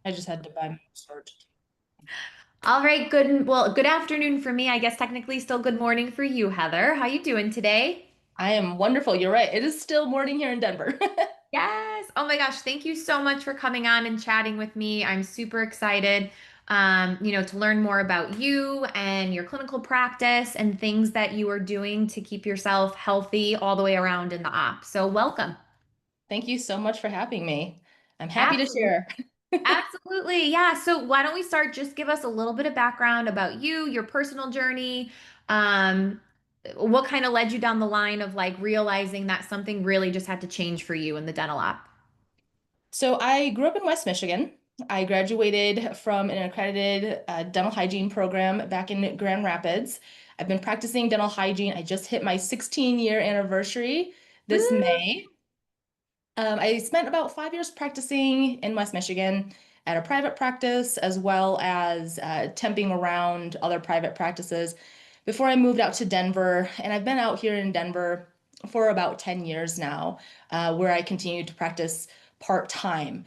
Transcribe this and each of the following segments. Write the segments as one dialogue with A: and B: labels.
A: I just had to buy my start.
B: All right, good afternoon for me. I guess technically still good morning for you, Heather. How you doing today?
A: I am wonderful. You're right. It is still morning here in Denver.
B: Yes. Oh my gosh, thank you so much for coming on and chatting with me. I'm super excited, to learn more about you and your clinical practice and things that you are doing to keep yourself healthy all the way around in the op. So welcome.
A: Thank you so much for having me. I'm happy to
B: Absolutely.
A: share.
B: Absolutely. Yeah. So why don't we start? Just give us a little bit of background about you, your personal journey. Um, what kind of led you down the line of like realizing that something really just had to change for you in the dental app?
A: So I grew up in West Michigan. I graduated from an accredited dental hygiene program back in Grand Rapids. I've been practicing dental hygiene. I just hit my 16-year anniversary this
B: Woo!
A: May. I spent about 5 years practicing in West Michigan at a private practice, as well as temping around other private practices before I moved out to Denver. And I've been out here in Denver for about 10 years now, where I continue to practice part-time.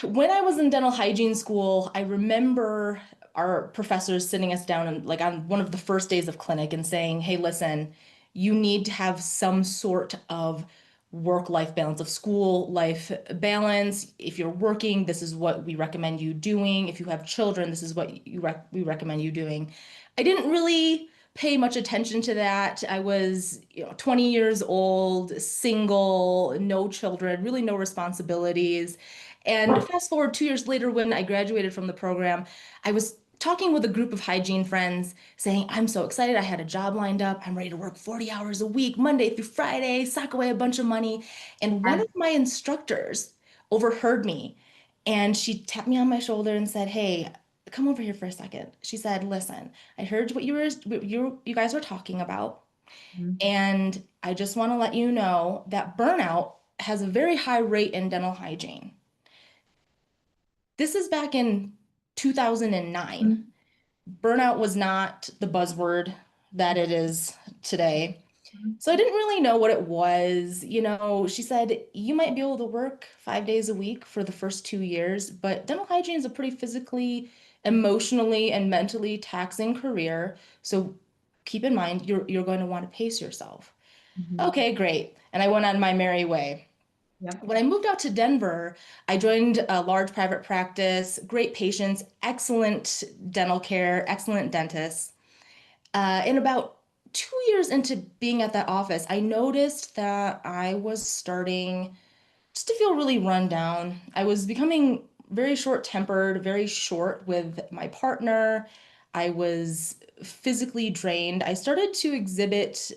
A: When I was in dental hygiene school, I remember our professors sitting us down and like on one of the first days of clinic and saying, "Hey, listen, you need to have some sort of work-life balance, of school life balance. If you're working, this is what we recommend you doing. If you have children, this is what we recommend you doing." I didn't really pay much attention to that. I was, 20 years old, single, no children, really no responsibilities. And fast forward 2 years later, when I graduated from the program, I was talking with a group of hygiene friends saying, "I'm so excited. I had a job lined up. I'm ready to work 40 hours a week, Monday through Friday, sock away a bunch of money." And one of my instructors overheard me and she tapped me on my shoulder and said, "Hey, come over here for a second." She said, "Listen, I heard what you guys were talking about,
B: Mhm.
A: and I just want to let you know that burnout has a very high rate in dental hygiene." This is back in 2009. Burnout was not the buzzword that it is today. So I didn't really know what it was. She said, "You might be able to work 5 days a week for the first 2 years, but dental hygiene is a pretty physically, emotionally, and mentally taxing career. So keep in mind, you're going to want to pace yourself."
B: Mhm.
A: Okay, great. And I went on my merry way.
B: Yep.
A: When I moved out to Denver, I joined a large private practice, great patients, excellent dental care, excellent dentists. In about 2 years into being at that office, I noticed that I was starting just to feel really run down. I was becoming very short-tempered, very short with my partner. I was physically drained. I started to exhibit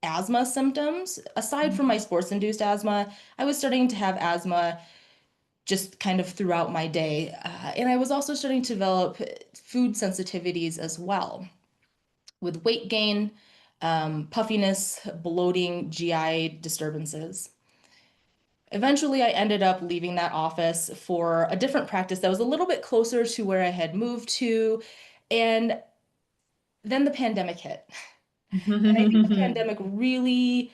A: asthma symptoms. Aside from my sports-induced asthma, I was starting to have asthma just kind of throughout my day. And I was also starting to develop food sensitivities as well, with weight gain, puffiness, bloating, GI disturbances. Eventually, I ended up leaving that office for a different practice that was a little bit closer to where I had moved to. And then the pandemic hit. And I think the pandemic really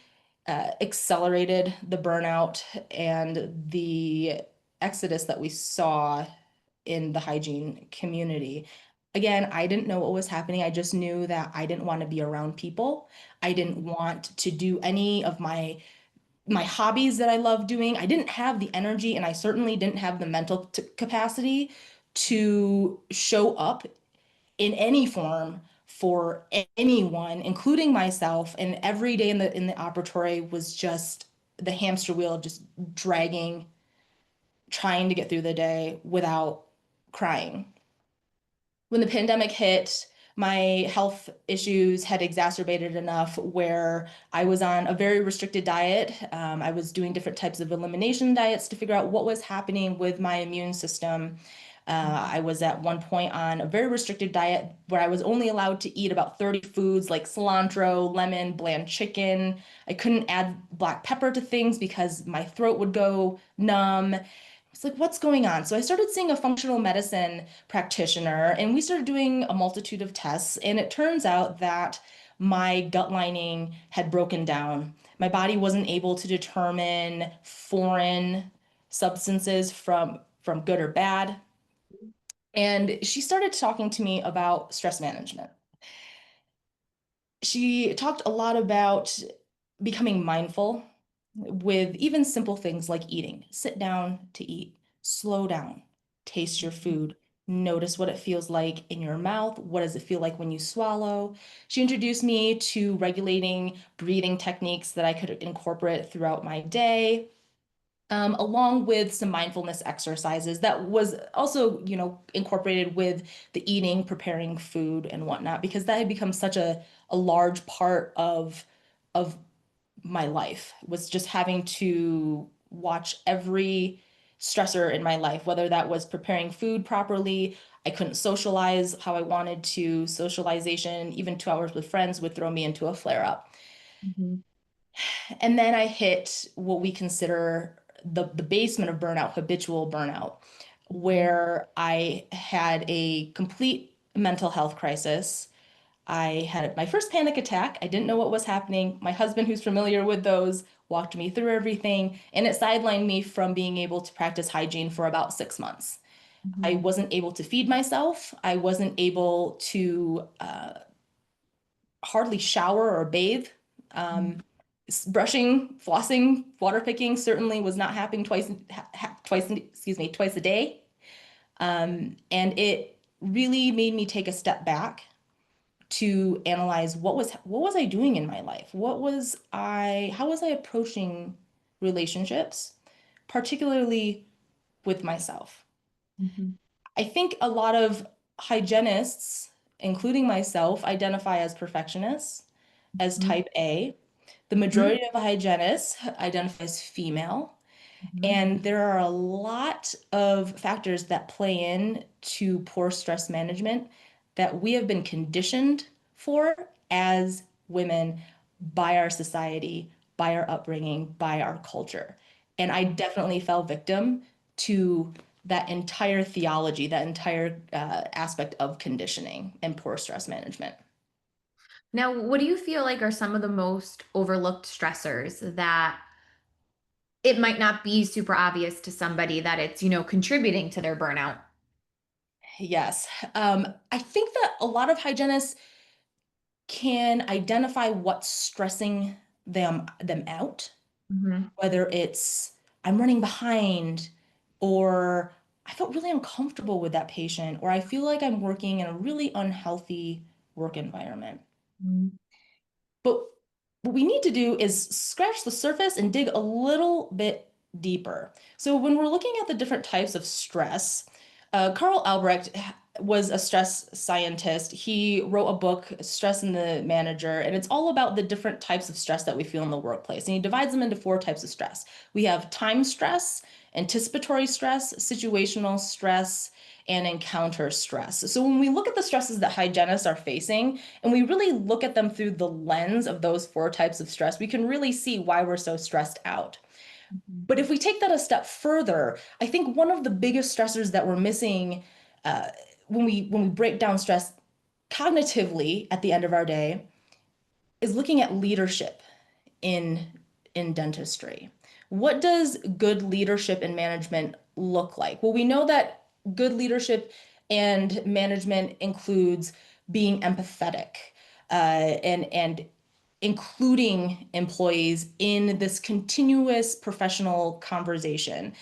A: accelerated the burnout and the exodus that we saw in the hygiene community. Again, I didn't know what was happening. I just knew that I didn't want to be around people. I didn't want to do any of my hobbies that I love doing. I didn't have the energy, and I certainly didn't have the mental capacity to show up in any form for anyone, including myself. And every day in the operatory was just the hamster wheel, just dragging, trying to get through the day without crying. When the pandemic hit, my health issues had exacerbated enough where I was on a very restricted diet. I was doing different types of elimination diets to figure out what was happening with my immune system. I was at one point on a very restricted diet where I was only allowed to eat about 30 foods like cilantro, lemon, bland chicken. I couldn't add black pepper to things because my throat would go numb. It's like, what's going on? So I started seeing a functional medicine practitioner, and we started doing a multitude of tests. And it turns out that my gut lining had broken down. My body wasn't able to determine foreign substances from good or bad. And she started talking to me about stress management. She talked a lot about becoming mindful with even simple things like eating. Sit down to eat, slow down, taste your food, notice what it feels like in your mouth. What does it feel like when you swallow? She introduced me to regulating breathing techniques that I could incorporate throughout my day. Along with some mindfulness exercises that was also, incorporated with the eating, preparing food and whatnot, because that had become such a large part of my life, was just having to watch every stressor in my life, whether that was preparing food properly. I couldn't socialize how I wanted to. Socialization, even 2 hours with friends, would throw me into a flare up.
B: Mhm.
A: And then I hit what we consider the basement of burnout, habitual burnout,
B: Mhm.
A: where I had a complete mental health crisis. I had my first panic attack. I didn't know what was happening. My husband, who's familiar with those, walked me through everything, and it sidelined me from being able to practice hygiene for about 6 months. I
B: Mhm.
A: wasn't able to feed myself. I wasn't able to hardly shower or bathe. Um, Brushing, flossing, water picking certainly was not happening twice a day. And it really made me take a step back to analyze what was I doing in my life? How was I approaching relationships, particularly with myself?
B: Mhm.
A: I think a lot of hygienists, including myself, identify as perfectionists, as
B: Mhm.
A: type A. The
B: Mhm.
A: majority of hygienists identify as female.
B: Mhm.
A: And there are a lot of factors that play in to poor stress management that we have been conditioned for as women by our society, by our upbringing, by our culture. And I definitely fell victim to that entire theology, that entire aspect of conditioning and poor stress management.
B: Now, what do you feel like are some of the most overlooked stressors that it might not be super obvious to somebody that it's, contributing to their burnout?
A: Yes. I think that a lot of hygienists can identify what's stressing them out,
B: Mhm.
A: whether it's I'm running behind, or I felt really uncomfortable with that patient, or I feel like I'm working in a really unhealthy work environment.
B: Mhm.
A: But what we need to do is scratch the surface and dig a little bit deeper. So when we're looking at the different types of stress, Carl Albrecht was a stress scientist. He wrote a book, Stress and the Manager, and it's all about the different types of stress that we feel in the workplace. And he divides them into 4 types of stress. We have time stress, anticipatory stress, situational stress, and encounter stress. So when we look at the stresses that hygienists are facing, and we really look at them through the lens of those 4 types of stress, we can really see why we're so stressed out.
B: Mhm.
A: But if we take that a step further, I think one of the biggest stressors that we're missing uh, when we break down stress cognitively at the end of our day is looking at leadership in in dentistry. What does good leadership and management look like? Well, we know that good leadership and management includes being empathetic, and including employees in this continuous professional conversation.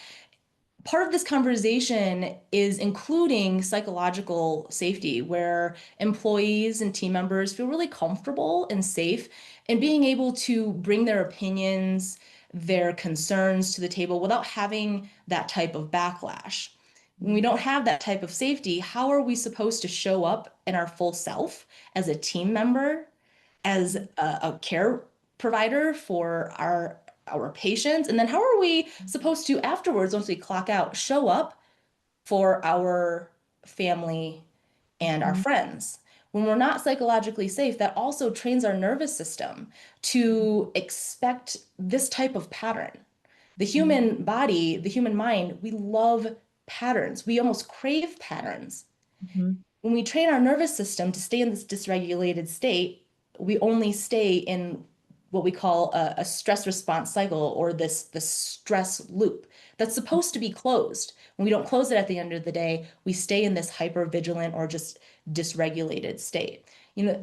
A: Part of this conversation is including psychological safety, where employees and team members feel really comfortable and safe and being able to bring their opinions, their concerns to the table without having that type of backlash. When we don't have that type of safety, how are we supposed to show up in our full self as a team member, as a care provider for our patients? And then how are we supposed to afterwards, once we clock out, show up for our family and our
B: Mhm.
A: friends? When we're not psychologically safe, that also trains our nervous system to expect this type of pattern. The
B: Mhm.
A: human body, the human mind, we love patterns. We almost crave patterns.
B: Mhm.
A: When we train our nervous system to stay in this dysregulated state, we only stay in what we call a stress response cycle, or this stress loop that's supposed to be closed. When we don't close it at the end of the day, we stay in this hyper vigilant or just dysregulated state.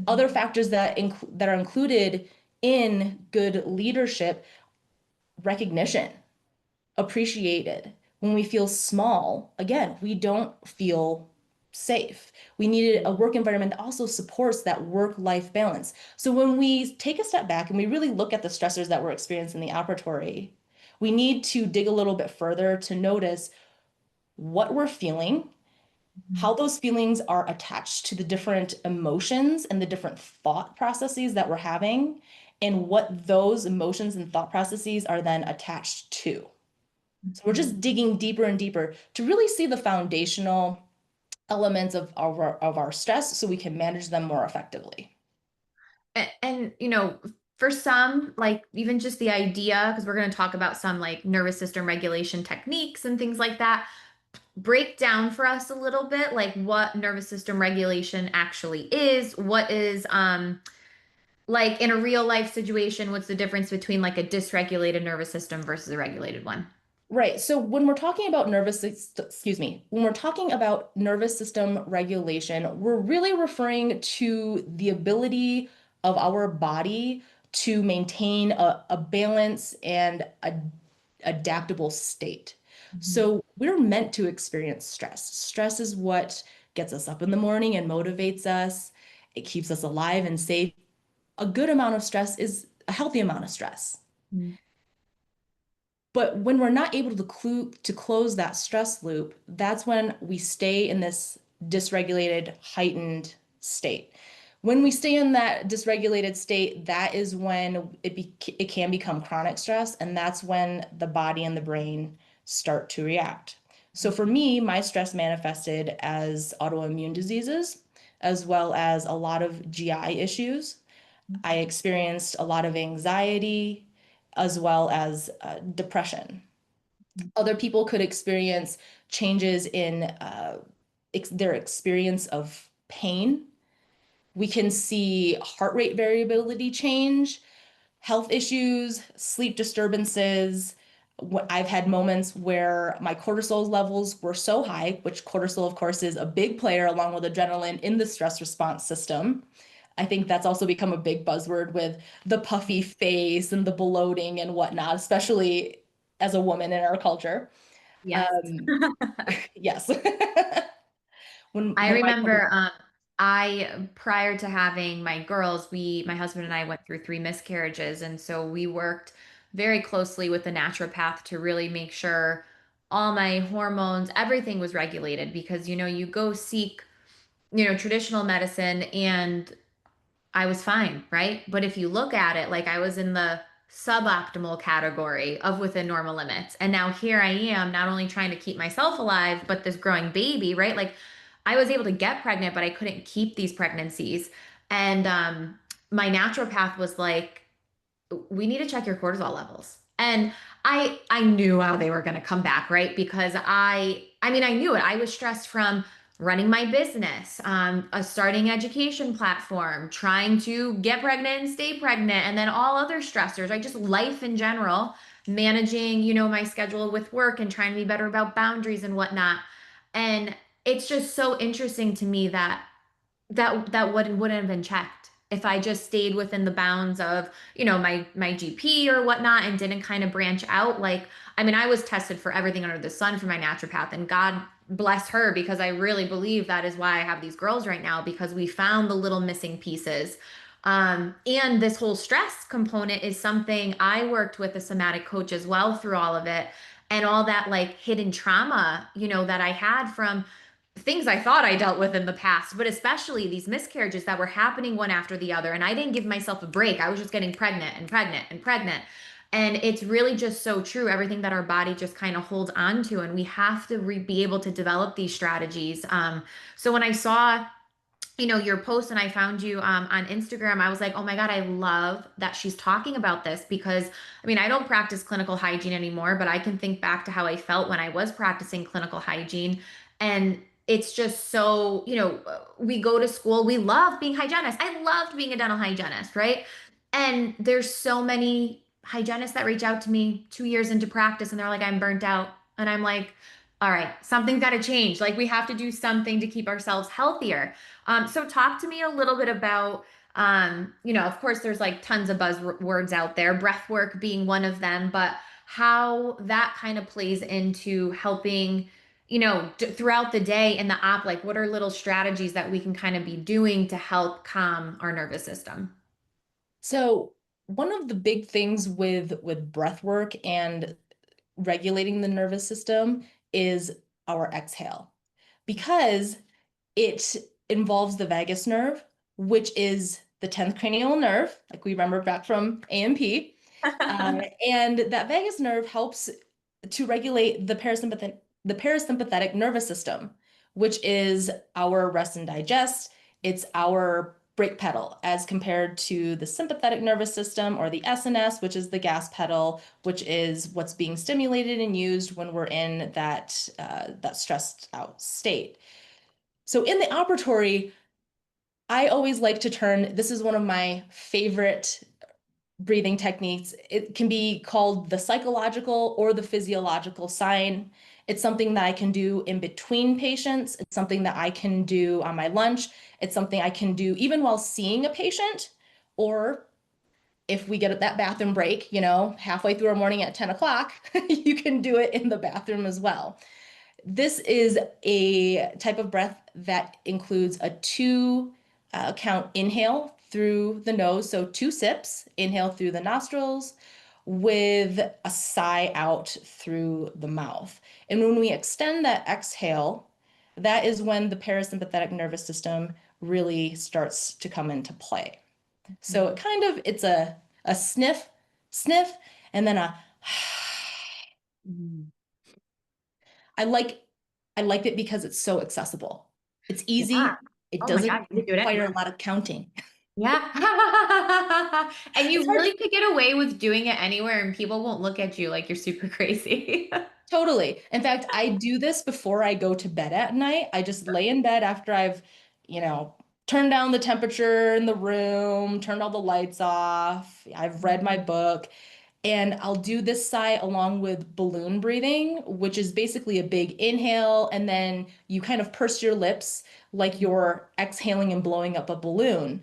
A: Other factors that are included in good leadership: recognition, appreciated. When we feel small, again, we don't feel safe. We needed a work environment that also supports that work-life balance. So when we take a step back and we really look at the stressors that we're experiencing in the operatory, we need to dig a little bit further to notice what we're feeling, how those feelings are attached to the different emotions and the different thought processes that we're having, and what those emotions and thought processes are then attached to. So we're just digging deeper and deeper to really see the foundational elements of our stress so we can manage them more effectively.
B: And for some, like even just the idea, because we're going to talk about some like nervous system regulation techniques and things like that, break down for us a little bit like what nervous system regulation actually is. What is like in a real life situation, what's the difference between like a dysregulated nervous system versus a regulated one?
A: Right. So when we're talking about excuse me, when we're talking about nervous system regulation, we're really referring to the ability of our body to maintain a balance and a adaptable state.
B: Mhm.
A: So we're meant to experience stress. Stress is what gets us up in the morning and motivates us. It keeps us alive and safe. A good amount of stress is a healthy amount of stress.
B: Mhm.
A: But when we're not able to close that stress loop, that's when we stay in this dysregulated, heightened state. When we stay in that dysregulated state, that is when it can become chronic stress, and that's when the body and the brain start to react. So for me, my stress manifested as autoimmune diseases, as well as a lot of GI issues. I experienced a lot of anxiety as well as depression. Other people could experience changes in their experience of pain. We can see heart rate variability change, health issues, sleep disturbances. I've had moments where my cortisol levels were so high, which cortisol, of course, is a big player along with adrenaline in the stress response system. I think that's also become a big buzzword with the puffy face and the bloating and whatnot, especially as a woman in our culture.
B: Yes.
A: Um, yes.
B: I
A: When my
B: remember I prior to having my girls, my husband and I went through three miscarriages, and so we worked very closely with the naturopath to really make sure all my hormones, everything was regulated because you go seek, traditional medicine and I was fine, right? But if you look at it, like I was in the suboptimal category of within normal limits. And now here I am, not only trying to keep myself alive, but this growing baby, right? Like I was able to get pregnant, but I couldn't keep these pregnancies. And my naturopath was like, we need to check your cortisol levels. And I knew how they were going to come back, right? Because I mean I knew it. I was stressed from running my business, a starting education platform, trying to get pregnant and stay pregnant, and then all other stressors, right? Just life in general, managing, my schedule with work and trying to be better about boundaries and whatnot. And it's just so interesting to me that that wouldn't have been checked if I just stayed within the bounds of, my GP or whatnot and didn't kind of branch out. Like, I mean, I was tested for everything under the sun for my naturopath, and God bless her because I really believe that is why I have these girls right now because we found the little missing pieces. And this whole stress component is something I worked with a somatic coach as well through all of it and all that like hidden trauma, that I had from things I thought I dealt with in the past, but especially these miscarriages that were happening one after the other. And I didn't give myself a break. I was just getting pregnant and pregnant and pregnant. And it's really just so true, everything that our body just kind of holds on to. And we have to be able to develop these strategies. So when I saw, your post and I found you on Instagram, I was like, oh my God, I love that she's talking about this because I mean, I don't practice clinical hygiene anymore, but I can think back to how I felt when I was practicing clinical hygiene. And it's just so, we go to school, we love being hygienists. I loved being a dental hygienist, right? And there's so many hygienists that reach out to me 2 years into practice and they're like, I'm burnt out. And I'm like, all right, something's got to change. Like we have to do something to keep ourselves healthier. So talk to me a little bit about, of course, there's like tons of buzzwords out there, breath work being one of them, but how that kind of plays into helping, throughout the day in the app, like what are little strategies that we can kind of be doing to help calm our nervous system?
A: So one of the big things with breath work and regulating the nervous system is our exhale, because it involves the vagus nerve, which is the 10th cranial nerve, like we remember back from A&P. And that vagus nerve helps to regulate the parasympathetic nervous system, which is our rest and digest. It's our brake pedal as compared to the sympathetic nervous system, or the SNS, which is the gas pedal, which is what's being stimulated and used when we're in that stressed out state. So in the operatory, I always like to turn, this is one of my favorite breathing techniques. It can be called the psychological or the physiological sign. It's something that I can do in between patients. It's something that I can do on my lunch. It's something I can do even while seeing a patient, or if we get that bathroom break, halfway through our morning at 10 o'clock, you can do it in the bathroom as well. This is a type of breath that includes a two count inhale through the nose. So 2 sips, inhale through the nostrils with a sigh out through the mouth. And when we extend that exhale, that is when the parasympathetic nervous system really starts to come into play. So it's a sniff, sniff, and then a
B: Mhm.
A: I like I like it because it's so accessible. It's
B: Yeah.
A: easy. It
B: Oh my
A: doesn't
B: God, you can do it
A: require a
B: anywhere.
A: lot of counting.
B: Yeah. And
A: It's
B: you
A: hard to
B: really could get away with doing it anywhere and people won't look at you like you're super crazy.
A: totally. In fact, I do this before I go to bed at night. I just lay in bed after I've, you know, turned down the temperature in the room, turned all the lights off. I've read my book, and I'll do this sigh along with balloon breathing, which is basically a big inhale, and then you kind of purse your lips like you're exhaling and blowing up a balloon.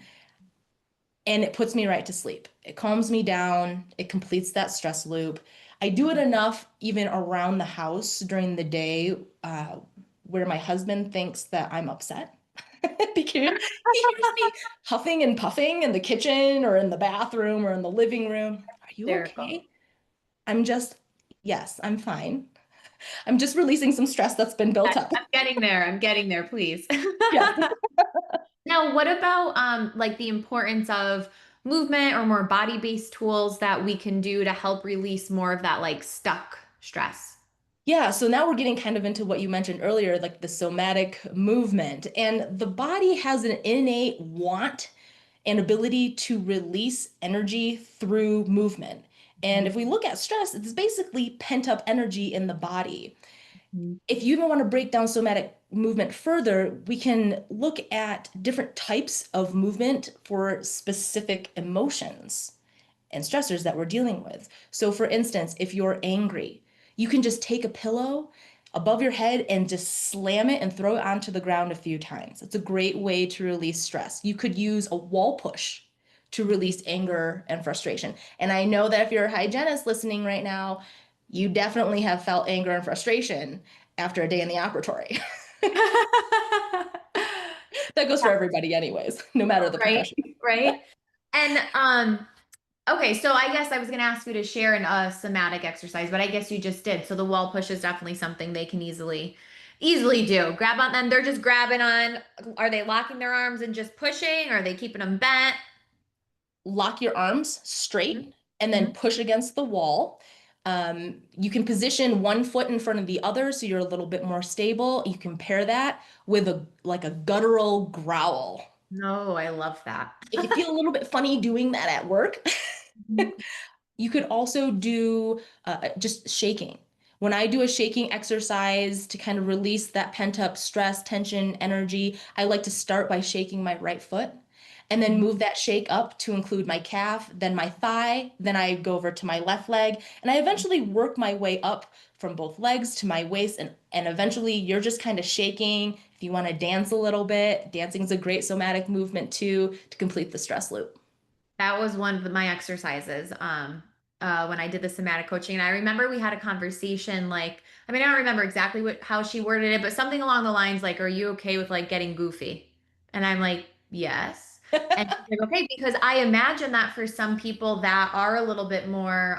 A: And it puts me right to sleep. It calms me down. It completes that stress loop. I do it enough even around the house during the day, where my husband thinks that I'm upset because he hears me huffing and puffing in the kitchen or in the bathroom or in the living room. Are you
B: Hysterical.
A: okay? I'm just, yes, I'm fine. I'm just releasing some stress that's been built up.
B: I'm getting there. I'm getting there, please.
A: Yes.
B: Now, what about like the importance of movement or more body-based tools that we can do to help release more of that like stuck stress?
A: Yeah, so now we're getting kind of into what you mentioned earlier, like the somatic movement. And the body has an innate want and ability to release energy through movement. And if we look at stress, it's basically pent up energy in the body.
B: Mhm.
A: If you even want to break down somatic movement further, we can look at different types of movement for specific emotions and stressors that we're dealing with. So, for instance, if you're angry, you can just take a pillow above your head and just slam it and throw it onto the ground a few times. It's a great way to release stress. You could use a wall push to release anger and frustration. And I know that if you're a hygienist listening right now, you definitely have felt anger and frustration after a day in the operatory. That goes for everybody, anyways, no matter the
B: Right,
A: profession.
B: right. And okay, so I guess I was going to ask you to share a somatic exercise, but I guess you just did. So the wall push is definitely something they can easily do. Grab on, and they're just grabbing on. Are they locking their arms and just pushing? Or are they keeping them bent?
A: Lock your arms straight and then
B: Mhm.
A: push against the wall. You can position one foot in front of the other so you're a little bit more stable. You can pair that with a guttural growl.
B: No, I love that.
A: If you feel a little bit funny doing that at work,
B: Mhm.
A: you could also do just shaking. When I do a shaking exercise to kind of release that pent up stress, tension, energy, I like to start by shaking my right foot. and then move that shake up to include my calf, then my thigh, then I go over to my left leg, and I eventually work my way up from both legs to my waist, and eventually you're just kind of shaking. If you want to dance a little bit, dancing is a great somatic movement too to complete the stress loop.
B: That was one of my exercises when I did the somatic coaching. And I remember we had a conversation like, I mean, I don't remember exactly how she worded it, but something along the lines like, "Are you okay with like getting goofy?" And I'm like, "Yes." And she's like, "Okay," because I imagine that for some people that are a little bit more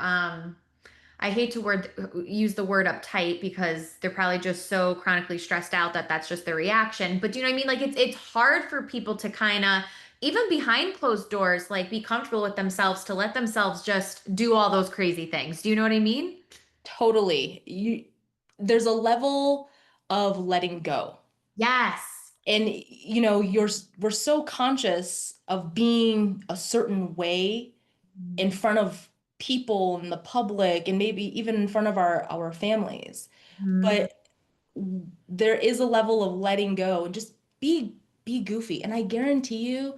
B: I hate to use the word uptight because they're probably just so chronically stressed out that that's just their reaction. But do you know what I mean? Like it's hard for people to kind of even behind closed doors, like be comfortable with themselves to let themselves just do all those crazy things. Do you know what I mean?
A: Totally. There's a level of letting go.
B: Yes.
A: And we're so conscious of being a certain way in front of people in the public and maybe even in front of our families.
B: Mhm.
A: But there is a level of letting go and just be goofy. And I guarantee you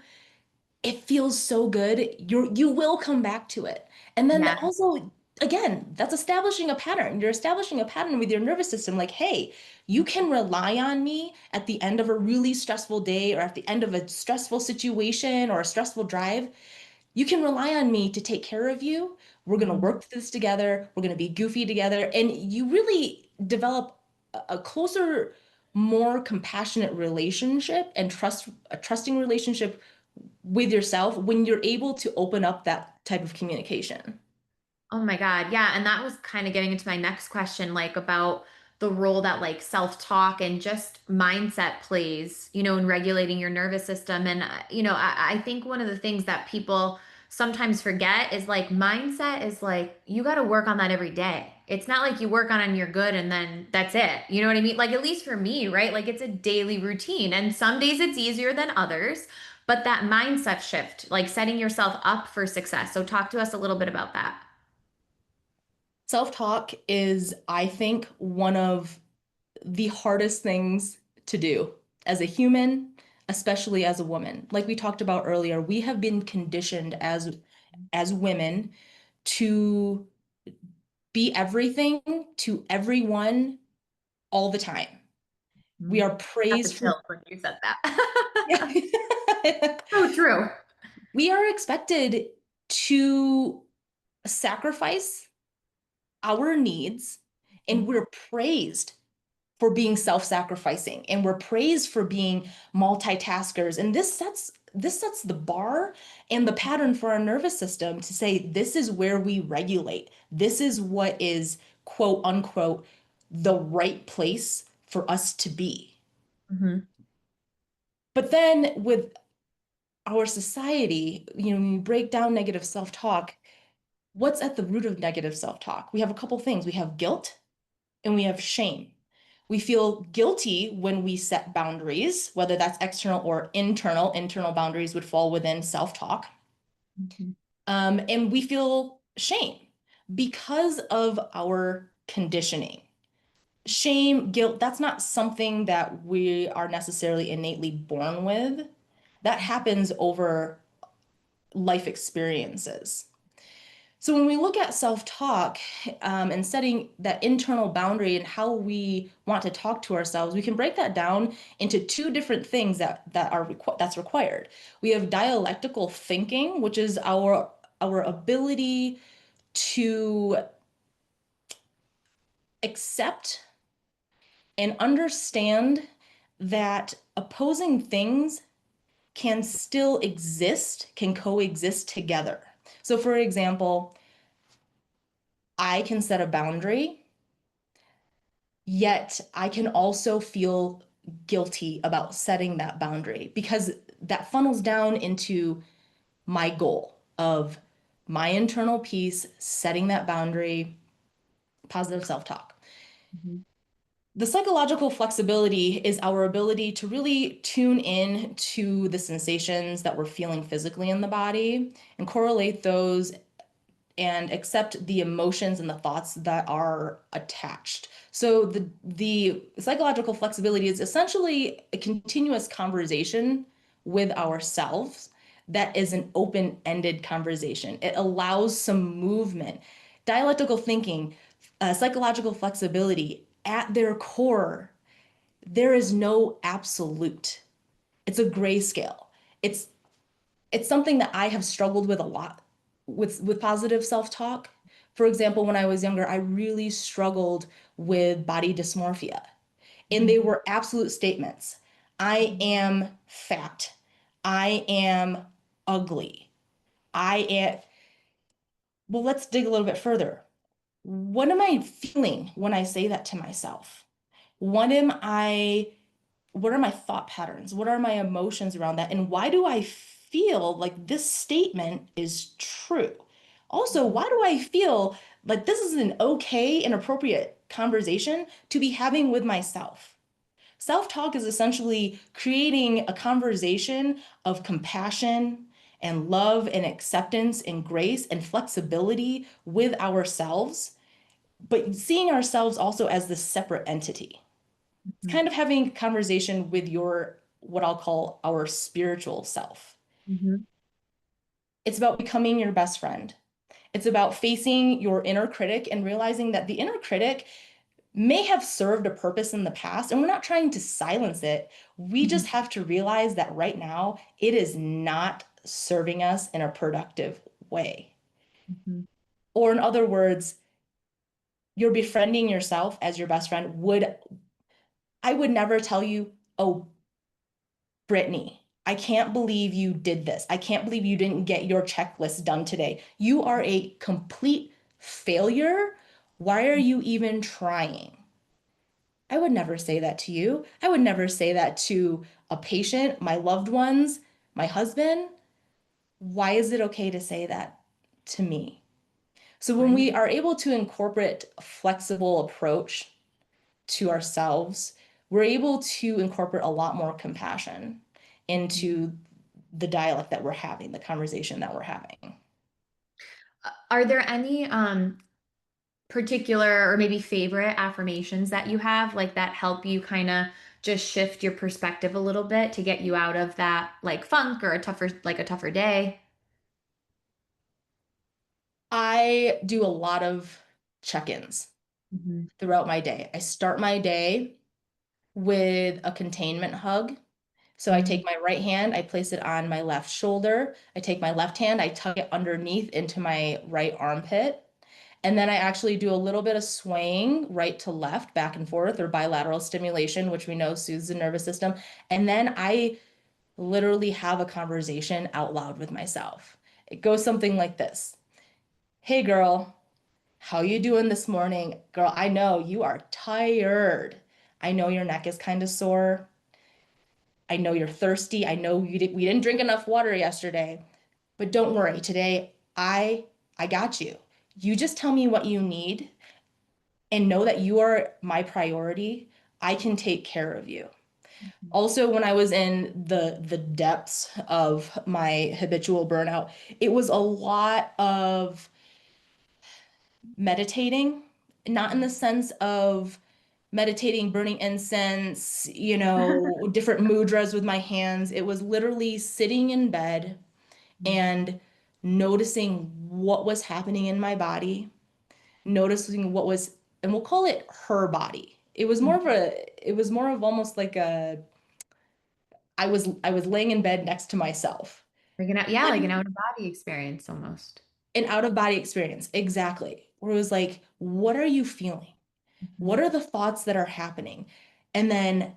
A: it feels so good. You will come back to it. And then
B: Yeah.
A: also, again, that's establishing a pattern. You're establishing a pattern with your nervous system. Like, hey, you can rely on me at the end of a really stressful day or at the end of a stressful situation or a stressful drive. You can rely on me to take care of you. We're going to
B: Mhm.
A: work through this together. We're going to be goofy together. And you really develop a closer, more compassionate relationship and a trusting relationship with yourself when you're able to open up that type of communication.
B: Oh my God. Yeah. And that was kind of getting into my next question, like about the role that like self-talk and just mindset plays, in regulating your nervous system. And, I think one of the things that people sometimes forget is like mindset is like, you got to work on that every day. It's not like you work on it and you're good and then that's it. You know what I mean? Like, at least for me, right? Like, it's a daily routine. And some days it's easier than others, but that mindset shift, like setting yourself up for success. So, talk to us a little bit about that.
A: Self-talk is, I think, one of the hardest things to do as a human, especially as a woman. Like we talked about earlier, we have been conditioned as women to be everything to everyone all the time. We
B: Mhm.
A: are
B: Got the
A: praised for
B: chills when you said that.
A: yeah.
B: So true.
A: We are expected to sacrifice our needs, and we're praised for being self-sacrificing, and we're praised for being multitaskers, and this sets the bar and the pattern for our nervous system to say this is where we regulate, this is what is quote unquote the right place for us to be.
B: Mhm.
A: But then with our society, when you break down negative self-talk, what's at the root of negative self-talk? We have a couple things. We have guilt and we have shame. We feel guilty when we set boundaries, whether that's external or internal. Internal boundaries would fall within self-talk.
B: Mhm.
A: And we feel shame because of our conditioning. Shame, guilt, that's not something that we are necessarily innately born with. That happens over life experiences. So when we look at self-talk and setting that internal boundary and how we want to talk to ourselves, we can break that down into two different things that's required. We have dialectical thinking, which is our ability to accept and understand that opposing things can still exist, can coexist together. So for example, I can set a boundary. Yet I can also feel guilty about setting that boundary because that funnels down into my goal of my internal peace, setting that boundary, positive self-talk.
B: Mhm.
A: The psychological flexibility is our ability to really tune in to the sensations that we're feeling physically in the body and correlate those and accept the emotions and the thoughts that are attached. So the psychological flexibility is essentially a continuous conversation with ourselves that is an open-ended conversation. It allows some movement. Dialectical thinking, psychological flexibility, at their core, there is no absolute. It's a grayscale. It's it's something that I have struggled with a lot with positive self-talk. For example, when I was younger, I really struggled with body dysmorphia. And they were absolute statements. I am fat. I am ugly. I am, well, let's dig a little bit further. What am I feeling when I say that to myself? What am I what are my thought patterns? What are my emotions around that? And why do I feel like this statement is true? Also, why do I feel like this is an okay and appropriate conversation to be having with myself? Self-talk is essentially creating a conversation of compassion and love and acceptance and grace and flexibility with ourselves, but seeing ourselves also as this separate entity. It's kind of having a conversation with your, what I'll call our spiritual self.
B: Mhm.
A: It's about becoming your best friend. It's about facing your inner critic and realizing that the inner critic may have served a purpose in the past, and we're not trying to silence it. We
B: Mhm.
A: just have to realize that right now it is not serving us in a productive way.
B: Mhm.
A: Or, in other words, you're befriending yourself as your best friend. I would never tell you, oh, Brittany, I can't believe you did this. I can't believe you didn't get your checklist done today. You are a complete failure. Why are you even trying? I would never say that to you. I would never say that to a patient, my loved ones, my husband. Why is it okay to say that to me? So when
B: Right.
A: we are able to incorporate a flexible approach to ourselves, we're able to incorporate a lot more compassion into the dialect that we're having, the conversation that we're having.
B: Are there any particular or maybe favorite affirmations that you have like that help you kind of just shift your perspective a little bit to get you out of that like funk or a tougher day?
A: I do a lot of check-ins
B: Mhm.
A: throughout my day. I start my day with a containment hug. So I take
B: Mhm.
A: my right hand, I place it on my left shoulder. I take my left hand, I tuck it underneath into my right armpit. And then I actually do a little bit of swaying right to left, back and forth, or bilateral stimulation, which we know soothes the nervous system. And then I literally have a conversation out loud with myself. It goes something like this. Hey girl, how you doing this morning? Girl, I know you are tired. I know your neck is kind of sore. I know you're thirsty. I know we didn't drink enough water yesterday. But don't worry, today I got you. You just tell me what you need and know that you are my priority. I can take care of you. Also, when I was in the depths of my habitual burnout, it was a lot of meditating, not in the sense of meditating, burning incense, different mudras with my hands. It was literally sitting in bed and noticing what was happening in my body, noticing what was, and we'll call it her body. It was more of almost like I was laying in bed next to myself.
B: Like an yeah,
A: Like
B: like an out of body experience almost.
A: an out of body experience, exactly. Where it was like, what are you feeling? What
B: Mhm.
A: are the thoughts that are happening? And then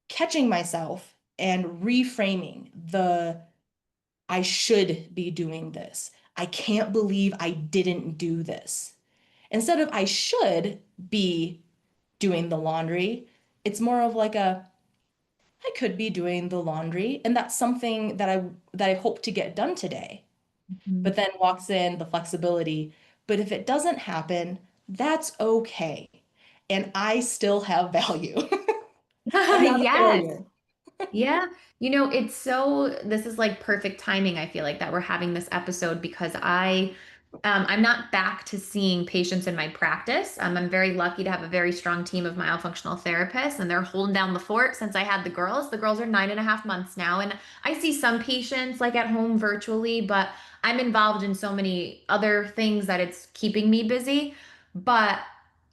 A: catching myself and reframing the I should be doing this. I can't believe I didn't do this. Instead of I should be doing the laundry, it's more of like a I could be doing the laundry and that's something that I hope to get done today.
B: Mhm.
A: But then walks in the flexibility. But if it doesn't happen, that's okay. And I still have value. I'm not a
B: Yes.
A: failure.
B: Yeah. This is like perfect timing, I feel like, that we're having this episode because I I'm not back to seeing patients in my practice. I'm very lucky to have a very strong team of myofunctional therapists, and they're holding down the fort since I had the girls. The girls are 9.5 months now, and I see some patients like at home virtually, but I'm involved in so many other things that it's keeping me busy. But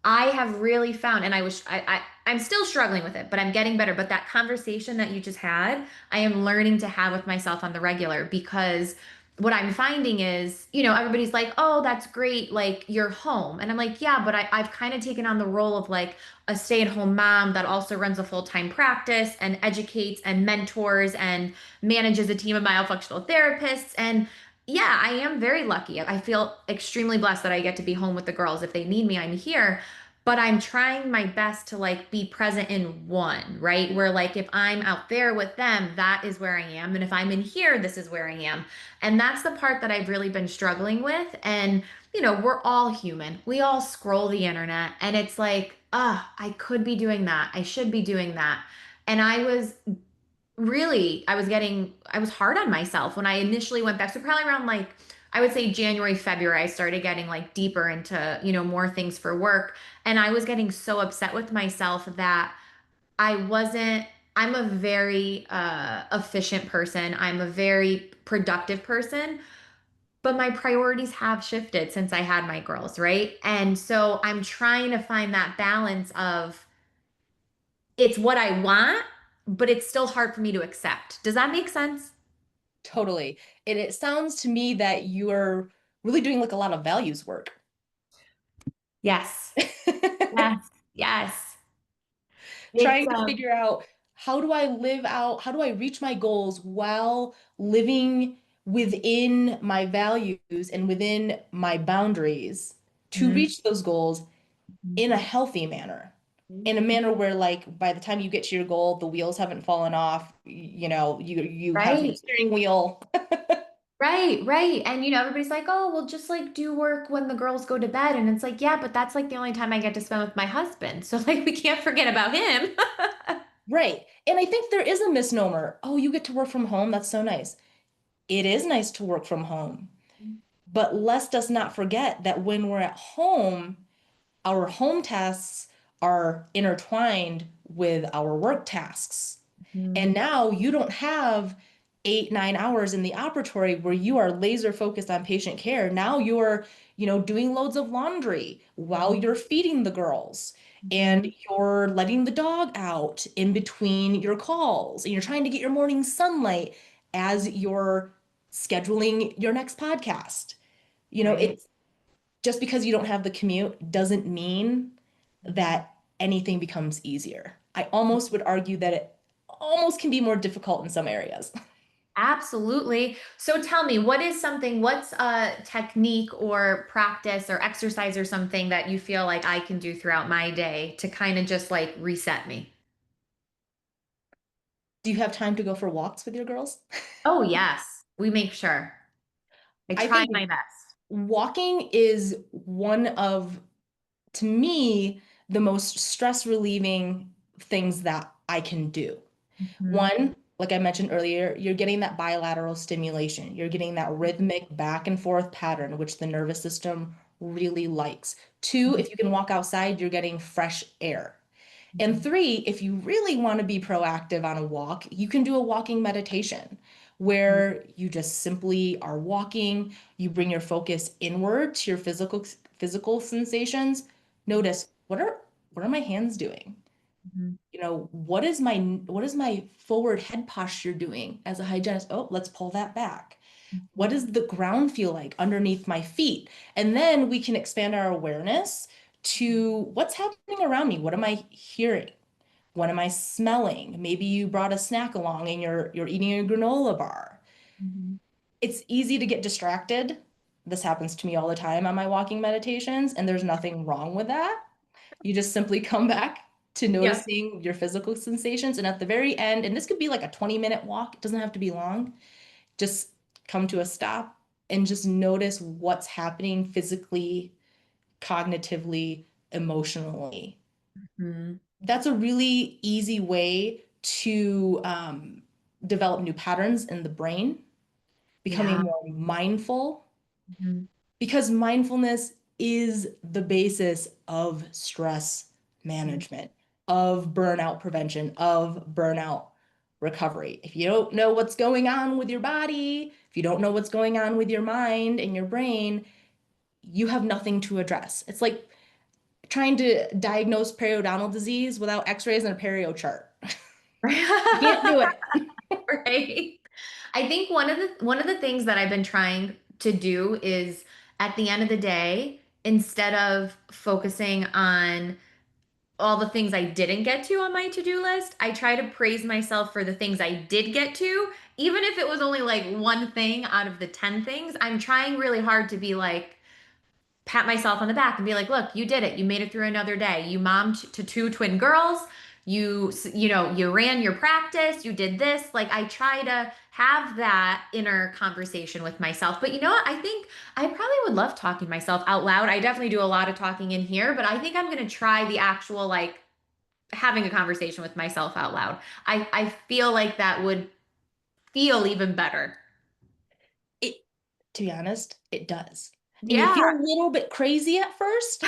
B: I have really found, and I'm still struggling with it, but I'm getting better. But that conversation that you just had, I am learning to have with myself on the regular because what I'm finding is, everybody's like, oh, that's great. Like you're home. And I'm like, yeah, but I've kind of taken on the role of like a stay-at-home mom that also runs a full-time practice and educates and mentors and manages a team of myofunctional therapists. And yeah, I am very lucky. I feel extremely blessed that I get to be home with the girls. If they need me, I'm here. But I'm trying my best to like be present in one, right? Where like if I'm out there with them, that is where I am. And if I'm in here, this is where I am. And that's the part that I've really been struggling with. And, we're all human. We all scroll the internet and it's like, I could be doing that. I should be doing that. And I was hard on myself when I initially went back. So probably around like, I would say January, February, I started getting like deeper into, more things for work. And I was getting so upset with myself that I wasn't, I'm a very efficient person. I'm a very productive person, but my priorities have shifted since I had my girls, right? And so I'm trying to find that balance of it's what I want, but it's still hard for me to accept. Does that make sense?
A: Totally. And it sounds to me that you're really doing like a lot of values work.
B: Yes. Yes. Yes. It's
A: Trying to figure out how do I live out, how do I reach my goals while living within my values and within my boundaries to
B: Mhm.
A: reach those goals in a healthy manner. In a manner where like by the time you get to your goal, the wheels haven't fallen off, you have your
B: Right.
A: steering wheel.
B: Right, right. And everybody's like, "Oh, well just like do work when the girls go to bed." And it's like, "Yeah, but that's like the only time I get to spend with my husband." So like we can't forget about him.
A: Right. And I think there is a misnomer. Oh, you get to work from home. That's so nice. It is nice to work from home. But let's just not forget that when we're at home, our home tasks are intertwined with our work tasks. And
B: Mhm.
A: now you don't have 8, 9 hours in the operatory where you are laser focused on patient care. Now you're, doing loads of laundry while you're feeding the girls and
B: Mhm.
A: you're letting the dog out in between your calls and you're trying to get your morning sunlight as you're scheduling your next podcast.
B: Right.
A: It's just because you don't have the commute doesn't mean
B: Mhm.
A: that anything becomes easier. I almost would argue that it almost can be more difficult in some areas.
B: Absolutely. So tell me, what's a technique or practice or exercise or something that you feel like I can do throughout my day to kind of just like reset me?
A: Do you have time to go for walks with your girls?
B: Oh, yes. We make sure. I
A: I
B: try
A: think
B: my best.
A: walking is one of, to me, the most stress relieving things that I can do.
B: Mhm.
A: One, like I mentioned earlier, you're getting that bilateral stimulation. You're getting that rhythmic back and forth pattern, which the nervous system really likes. Two,
B: Mhm.
A: if you can walk outside, you're getting fresh air. And
B: Mhm.
A: three, if you really want to be proactive on a walk, you can do a walking meditation where you just simply are walking, you bring your focus inward to your physical sensations. Notice what are my hands doing?
B: Mhm.
A: What is my forward head posture doing as a hygienist? Oh, let's pull that back. What
B: Mhm.
A: does the ground feel like underneath my feet? And then we can expand our awareness to what's happening around me. What am I hearing? What am I smelling? Maybe you brought a snack along and you're eating a granola bar.
B: Mhm.
A: It's easy to get distracted. This happens to me all the time on my walking meditations, and there's nothing wrong with that. You just simply come back to
B: Yeah.
A: noticing your physical sensations. And at the very end, and this could be like a 20-minute walk, it doesn't have to be long, just come to a stop and just notice what's happening physically, cognitively, emotionally.
B: Mhm.
A: That's a really easy way to develop new patterns in the brain, becoming
B: Yeah.
A: more mindful.
B: Mhm.
A: because mindfulness is the basis of stress
B: Mhm.
A: management, of burnout prevention, of burnout recovery. If you don't know what's going on with your body, if you don't know what's going on with your mind and your brain, you have nothing to address. It's like trying to diagnose periodontal disease without x-rays and a perio chart. You can't do it.
B: Right. I think one of the things that I've been trying to do is at the end of the day, instead of focusing on all the things I didn't get to on my to-do list, I try to praise myself for the things I did get to, even if it was only like one thing out of the 10 things. I'm trying really hard to be like, pat myself on the back and be like, look, you did it. You made it through another day. You mommed to two twin girls. You ran your practice. You did this. Like I try to have that inner conversation with myself. But you know what? I think I probably would love talking to myself out loud. I definitely do a lot of talking in here, but I think I'm going to try the actual like having a conversation with myself out loud. I feel like that would feel even better.
A: It, to be honest, it does. And you
B: Yeah.
A: feel a little bit crazy at first.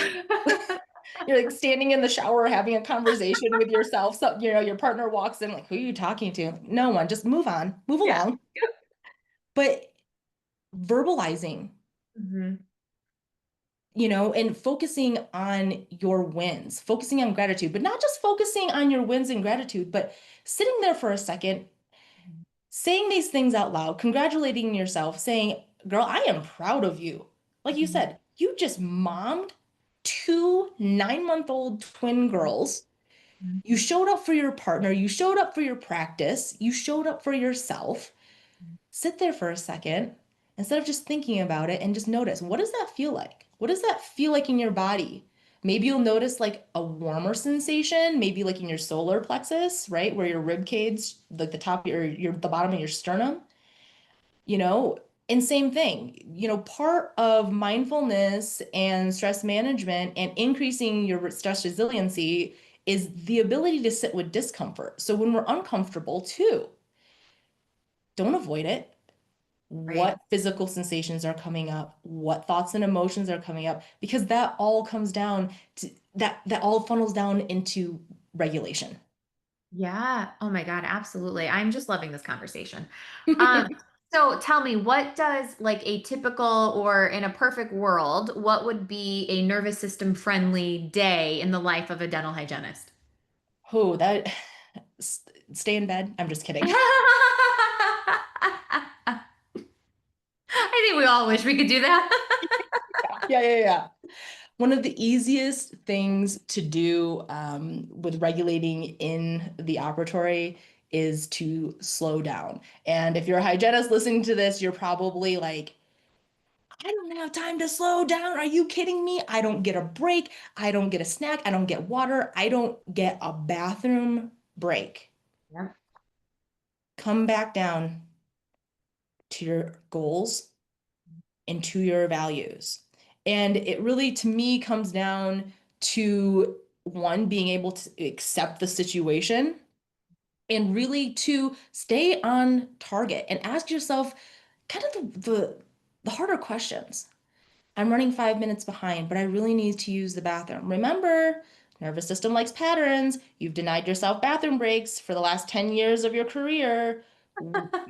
A: You're like standing in the shower having a conversation with yourself. So, your partner walks in, like, who are you talking to? No one, just move on, move
B: Yeah.
A: along. But verbalizing,
B: Mhm.
A: and focusing on your wins, focusing on gratitude, but not just focusing on your wins and gratitude, but sitting there for a second, saying these things out loud, congratulating yourself, saying, girl, I am proud of you. Like you
B: Mhm.
A: said, you just mommed two 9-month-old twin girls. You showed up for your partner, you showed up for your practice, you showed up for yourself. Sit there for a second instead of just thinking about it and just notice, what does that feel like? What does that feel like in your body? Maybe you'll notice like a warmer sensation, maybe like in your solar plexus, right? Where your rib cage, like the top of your the bottom of your sternum, you know? And same thing, part of mindfulness and stress management and increasing your stress resiliency is the ability to sit with discomfort. So when we're uncomfortable too, don't avoid it.
B: Right.
A: What physical sensations are coming up, what thoughts and emotions are coming up, because that all comes down to that all funnels down into regulation.
B: Yeah. Oh my God, absolutely. I'm just loving this conversation. Um, so tell me, what does like a typical or in a perfect world, what would be a nervous system friendly day in the life of a dental hygienist?
A: Oh, that stay in bed. I'm just kidding.
B: I think we all wish we could do that.
A: Yeah, yeah, yeah. One of the easiest things to do with regulating in the operatory is to slow down. And if you're a hygienist listening to this, you're probably like, I don't have time to slow down. Are you kidding me? I don't get a break. I don't get a snack. I don't get water. I don't get a bathroom break.
B: Yeah.
A: Come back down to your goals and to your values. And it really, to me, comes down to one, being able to accept the situation and really to stay on target and ask yourself kind of the harder questions. I'm running 5 minutes behind, but I really need to use the bathroom. Remember, nervous system likes patterns. You've denied yourself bathroom breaks for the last 10 years of your career.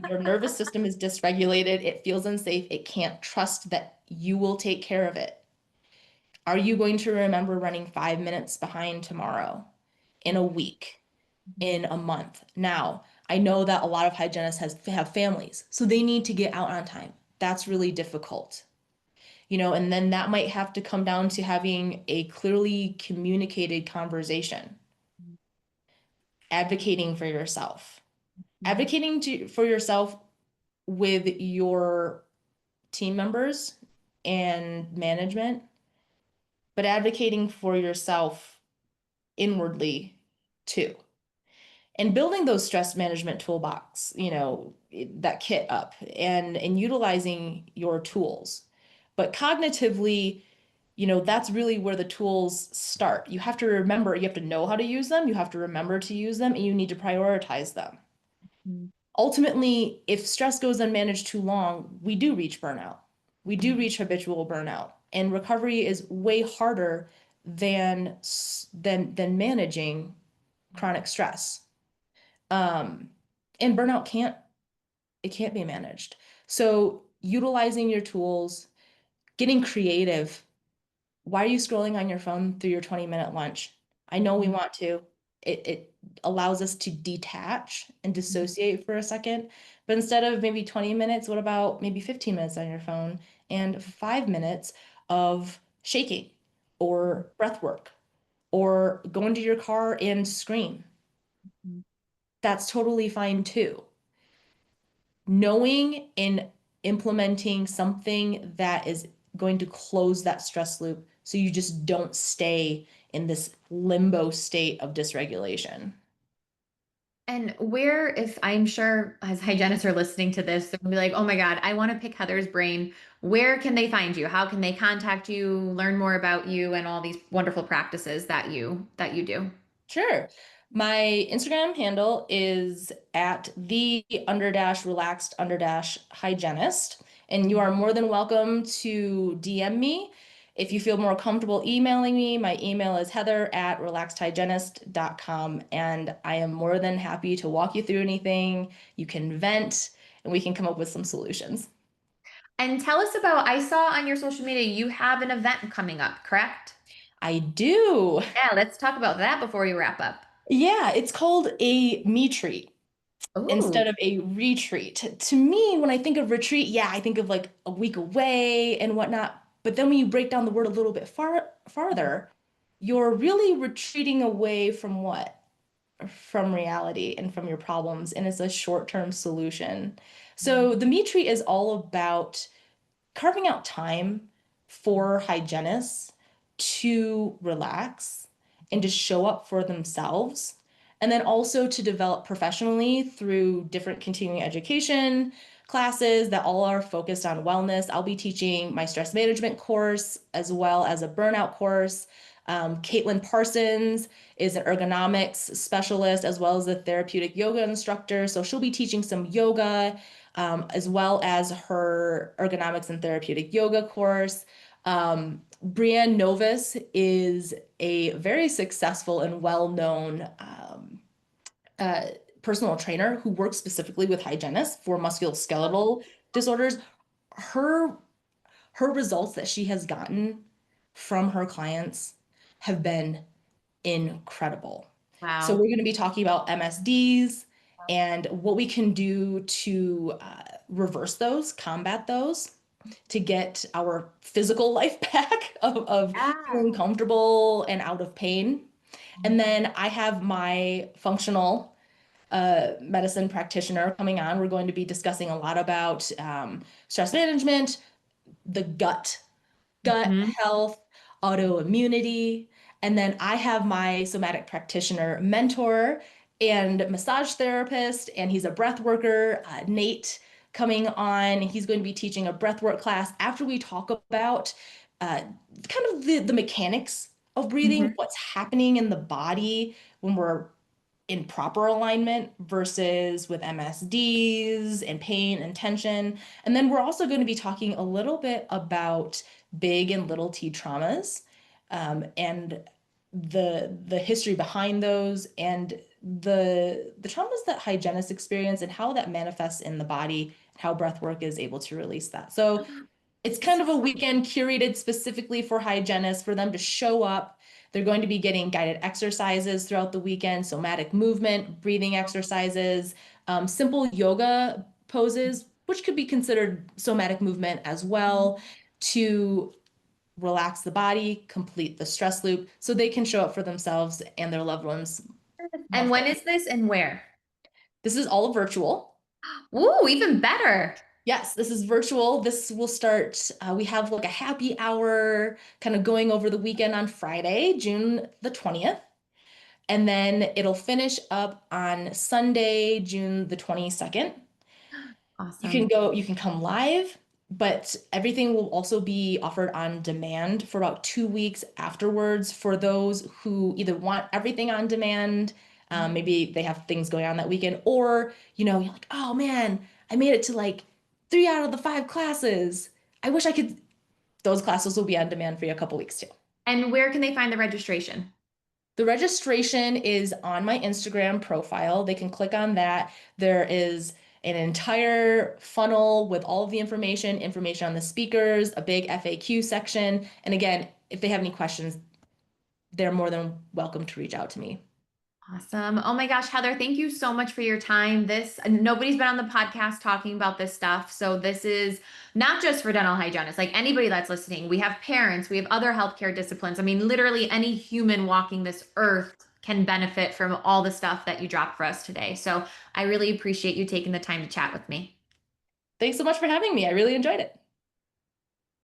A: Your nervous system is dysregulated. It feels unsafe. It can't trust that you will take care of it. Are you going to remember running 5 minutes behind tomorrow, in a week, in a month? Now, I know that a lot of hygienists have families, so they need to get out on time. That's really difficult. And then that might have to come down to having a clearly communicated conversation, advocating for yourself, for yourself with your team members and management, but advocating for yourself inwardly too. And building those stress management toolbox, that kit up and utilizing your tools. But cognitively, that's really where the tools start. You have to remember, you have to know how to use them, you have to remember to use them, and you need to prioritize them.
B: Mhm.
A: Ultimately, if stress goes unmanaged too long, we do reach burnout. we do reach habitual burnout. And recovery is way harder than managing chronic stress. Um, and burnout can't be managed. So utilizing your tools, getting creative. Why are you scrolling on your phone through your 20-minute lunch? I know we want to. It allows us to detach and dissociate for a second. But instead of maybe 20 minutes, what about maybe 15 minutes on your phone and 5 minutes of shaking or breath work or go into your car and scream? That's totally fine too. Knowing and implementing something that is going to close that stress loop so you just don't stay in this limbo state of dysregulation.
B: And where, if I'm sure as hygienists are listening to this, they're gonna be like, oh my God, I want to pick Heather's brain. Where can they find you? How can they contact you, learn more about you and all these wonderful practices that you do?
A: Sure. My Instagram handle is at the under dash relaxed under dash hygienist. And you are more than welcome to DM me. If you feel more comfortable emailing me, my email is heather@relaxedhygienist.com. And I am more than happy to walk you through anything. You can vent and we can come up with some solutions.
B: And tell us about, I saw on your social media you have an event coming up, correct?
A: I do.
B: Yeah, let's talk about that before we wrap up.
A: Yeah, it's called a me treat
B: Ooh.
A: instead of a retreat. To me, when I think of retreat, yeah, I think of like a week away and whatnot. But then when you break down the word a little bit farther, you're really retreating away from what? From reality and from your problems, and it's a short-term solution. So the me treat is all about carving out time for hygienists to relax and to show up for themselves. And then also to develop professionally through different continuing education classes that all are focused on wellness. I'll be teaching my stress management course as well as a burnout course. Caitlin Parsons is an ergonomics specialist as well as a therapeutic yoga instructor. So she'll be teaching some yoga as well as her ergonomics and therapeutic yoga course. Brienne Novus is a very successful and well-known uh, personal trainer who works specifically with hygienists for musculoskeletal disorders. Her her results that she has gotten from her clients have been incredible. So
B: Wow.
A: we're going to be talking about MSDs and what we can do to reverse those, combat those, to get our physical life back of
B: Yeah.
A: feeling comfortable and out of pain. And then I have my functional medicine practitioner coming on. We're going to be discussing a lot about stress management, the gut
B: Mhm.
A: health, autoimmunity. And then I have my somatic practitioner mentor and massage therapist, and he's a breath worker, Nate, coming on. He's going to be teaching a breath work class after we talk about uh, kind of the mechanics of breathing,
B: Mhm.
A: what's happening in the body when we're in proper alignment versus with MSDs and pain and tension. And then we're also going to be talking a little bit about big and little T traumas and the history behind those and the traumas that hygienists experience and how that manifests in the body, how breath work is able to release that. So it's kind of a weekend curated specifically for hygienists for them to show up. They're going to be getting guided exercises throughout the weekend, somatic movement, breathing exercises, simple yoga poses, which could be considered somatic movement as well, to relax the body, complete the stress loop, so they can show up for themselves and their loved ones more
B: And when
A: fully.
B: is this and where?
A: This is all virtual.
B: Ooh, even better.
A: Yes, this is virtual. This will start, we have like a happy hour kind of going over the weekend on Friday, June the 20th. And then it'll finish up on Sunday, June the 22nd.
B: Awesome.
A: You can come live, but everything will also be offered on demand for about 2 weeks afterwards for those who either want everything on demand, maybe they have things going on that weekend, or, you're like, oh man, I made it to like 3 out of the 5 classes. I wish I could, those classes will be on demand for you a couple weeks too.
B: And where can they find the registration?
A: The registration is on my Instagram profile. They can click on that. There is an entire funnel with all of the information on the speakers, a big FAQ section. And again, if they have any questions, they're more than welcome to reach out to me.
B: Awesome. Oh my gosh, Heather, thank you so much for your time. Nobody's been on the podcast talking about this stuff. So this is not just for dental hygienists, like anybody that's listening. We have parents, we have other healthcare disciplines. I mean, literally any human walking this earth can benefit from all the stuff that you dropped for us today. So I really appreciate you taking the time to chat with me.
A: Thanks so much for having me. I really enjoyed it.